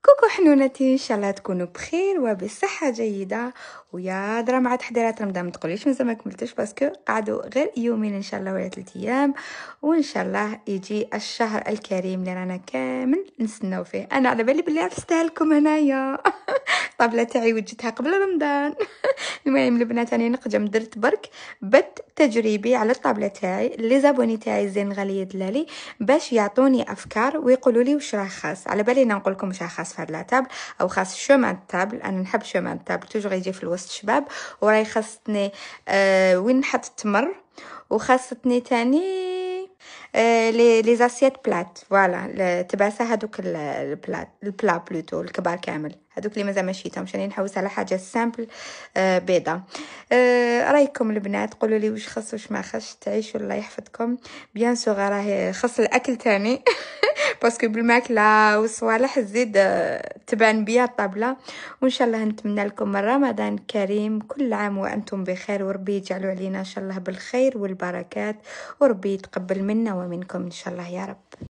كوكو حنونتي، ان شاء الله تكونوا بخير وبصحه جيده. ويا درا مع تحضيرات رمضان، ما تقوليش مازال ما كملتش باسكو قعدوا غير يومين ان شاء الله ولا 3 ايام، وان شاء الله يجي الشهر الكريم اللي رانا كامل نستناو فيه. انا على بالي بلي عرفتها لكم هنايا. الطابله تاعي وجدتها قبل رمضان. المهم البنات، راني نقدم درت برك بث تجريبي على الطابله تاعي. لي زابوني تاعي زين غاليه دلالي باش يعطوني افكار ويقولوا لي واش راه خاص. على بالي نقول لكم واش راه خاص في هاد لاطابل او خاص شومان تابل. انا نحب شومان تابل، توجور يجي في الوسط شباب. وراي خاصتني وين نحط التمر، وخاصتني تاني لي زاسيت بلات. فوالا تباسه هذوك البلا بلوتو الكبار كامل، هذوك اللي مازال ما شيتهمش. راني نحوس على حاجه سامبل بيضه. رايكم البنات، قولوا لي واش خص واش ما خصش. تعيشوا الله يحفظكم. بيان سور راه خص الاكل تاني. باسكو بالماكله والصوالح الزيد تبان بيا الطابله. وان شاء الله نتمنى لكم رمضان كريم، كل عام وانتم بخير، وربي يجعلوا علينا ان شاء الله بالخير والبركات، وربي يتقبل منا ومنكم ان شاء الله يا رب.